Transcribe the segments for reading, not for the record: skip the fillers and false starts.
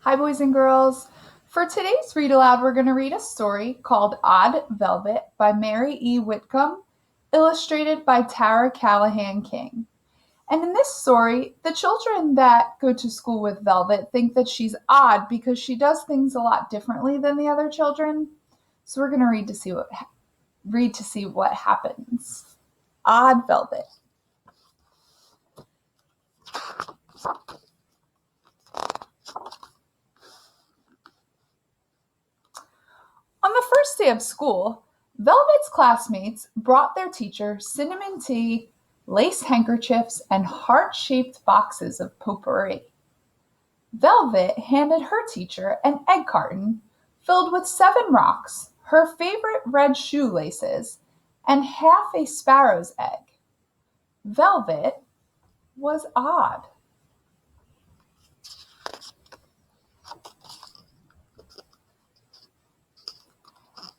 Hi, boys and girls. For today's read aloud, we're going to read a story called Odd Velvet by Mary E. Whitcomb, illustrated by Tara Callahan King. And in this story, the children that go to school with Velvet think that she's odd because she does things a lot differently than the other children. So we're going to read to see what happens. Odd Velvet. On the first day of school, Velvet's classmates brought their teacher cinnamon tea, lace handkerchiefs, and heart-shaped boxes of potpourri. Velvet handed her teacher an egg carton filled with 7 rocks, her favorite red shoelaces, and half a sparrow's egg. Velvet was odd.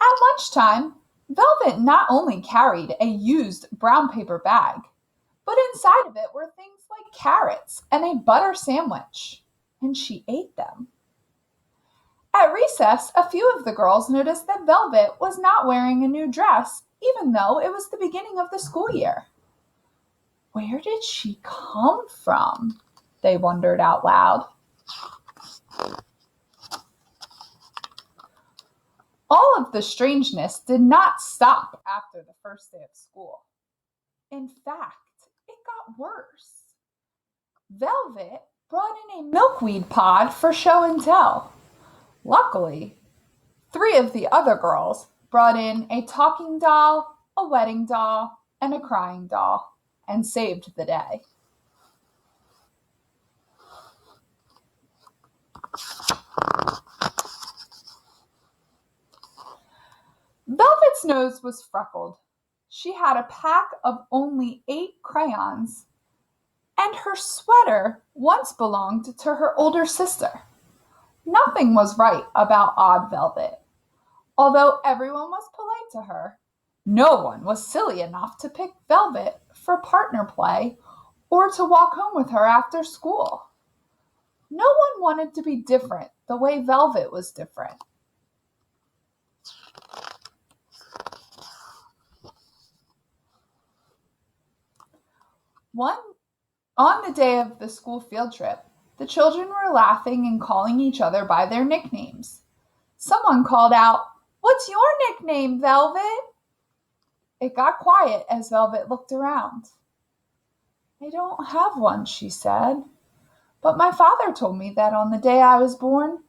At lunchtime, Velvet not only carried a used brown paper bag, but inside of it were things like carrots and a butter sandwich, and she ate them. At recess, a few of the girls noticed that Velvet was not wearing a new dress, even though it was the beginning of the school year. Where did she come from? They wondered out loud. All of the strangeness did not stop after the first day of school. In fact, it got worse. Velvet brought in a milkweed pod for show and tell. Luckily, 3 of the other girls brought in a talking doll, a wedding doll, and a crying doll, and saved the day. Velvet's nose was freckled. She had a pack of only 8 crayons, and her sweater once belonged to her older sister. Nothing was right about Odd Velvet. Although everyone was polite to her, no one was silly enough to pick Velvet for partner play or to walk home with her after school. No one wanted to be different the way Velvet was different. On the day of the school field trip, the children were laughing and calling each other by their nicknames. Someone called out, "What's your nickname, Velvet?" It got quiet as Velvet looked around. "I don't have one," she said. "But my father told me that on the day I was born,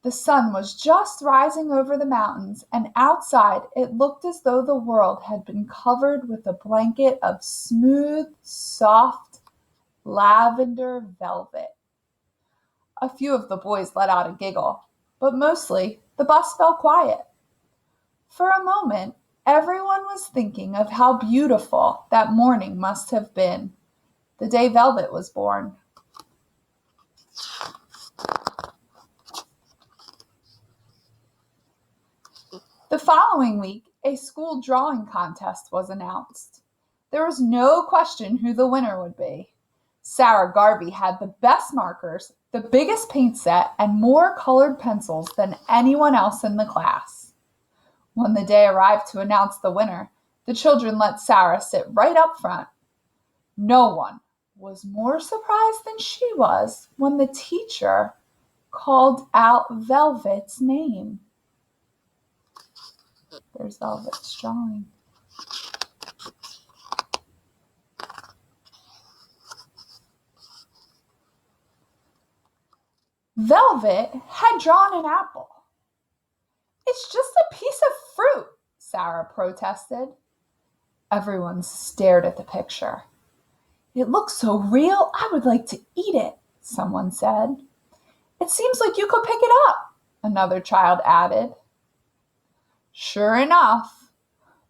the sun was just rising over the mountains, and outside it looked as though the world had been covered with a blanket of smooth, soft, lavender velvet." A few of the boys let out a giggle, but mostly the bus fell quiet. For a moment, everyone was thinking of how beautiful that morning must have been, the day Velvet was born. The following week, a school drawing contest was announced. There was no question who the winner would be. Sarah Garvey had the best markers, the biggest paint set, and more colored pencils than anyone else in the class. When the day arrived to announce the winner, the children let Sarah sit right up front. No one was more surprised than she was when the teacher called out Velvet's name. There's Velvet's drawing. Velvet had drawn an apple. "It's just a piece of fruit," Sarah protested. Everyone stared at the picture. "It looks so real, I would like to eat it," someone said. "It seems like you could pick it up," another child added. Sure enough,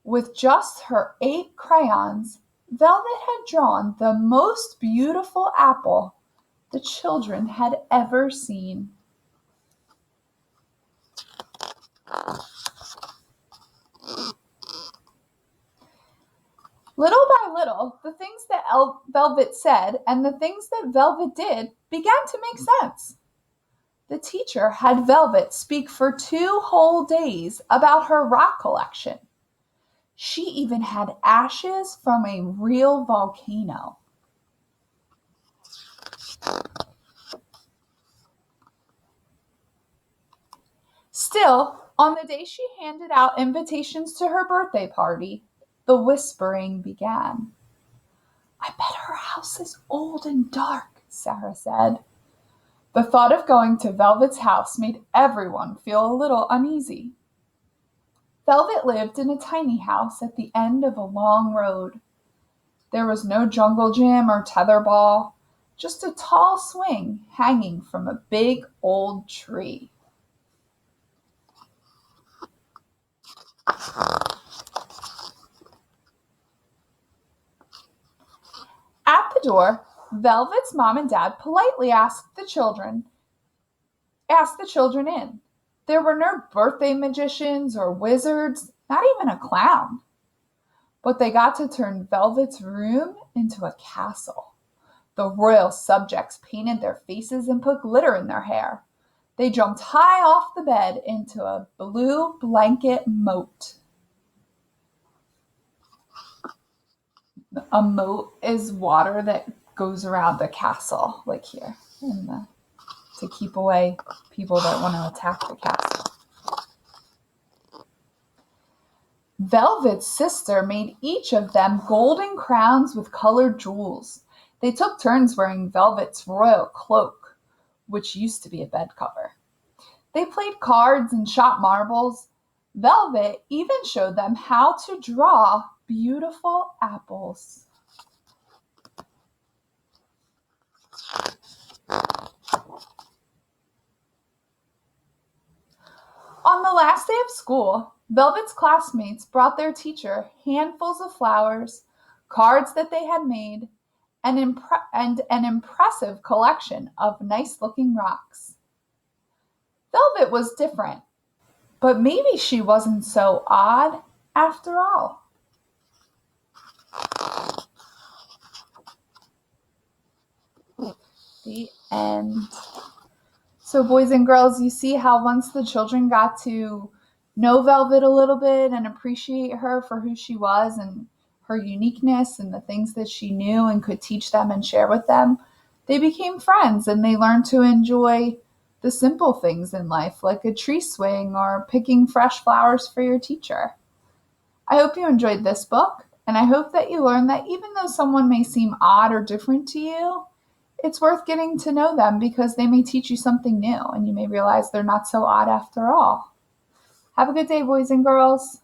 with just her 8 crayons, Velvet had drawn the most beautiful apple the children had ever seen. Little by little, the things that Velvet said and the things that Velvet did began to make sense. The teacher had Velvet speak for 2 whole days about her rock collection. She even had ashes from a real volcano. Still, on the day she handed out invitations to her birthday party, the whispering began. I bet her house is old and dark, Sarah said. The thought of going to Velvet's house made everyone feel a little uneasy. Velvet lived in a tiny house at the end of a long road. There was no jungle gym or tetherball, just a tall swing hanging from a big old tree. At the door, Velvet's mom and dad politely asked the children in. There were no birthday magicians or wizards, not even a clown. But they got to turn Velvet's room into a castle. The royal subjects painted their faces and put glitter in their hair. They jumped high off the bed into a blue blanket moat. A moat is water that goes around the castle, like here, to keep away people that want to attack the castle. Velvet's sister made each of them golden crowns with colored jewels. They took turns wearing Velvet's royal cloak, which used to be a bed cover. They played cards and shot marbles. Velvet even showed them how to draw beautiful apples. On the last day of school, Velvet's classmates brought their teacher handfuls of flowers, cards that they had made, and an impressive collection of nice-looking rocks. Velvet was different, but maybe she wasn't so odd after all. The end. So, boys and girls, you see how once the children got to know Velvet a little bit and appreciate her for who she was and her uniqueness and the things that she knew and could teach them and share with them, they became friends and they learned to enjoy the simple things in life, like a tree swing or picking fresh flowers for your teacher. I hope you enjoyed this book, and I hope that you learned that even though someone may seem odd or different to you, it's worth getting to know them because they may teach you something new and you may realize they're not so odd after all. Have a good day, boys and girls.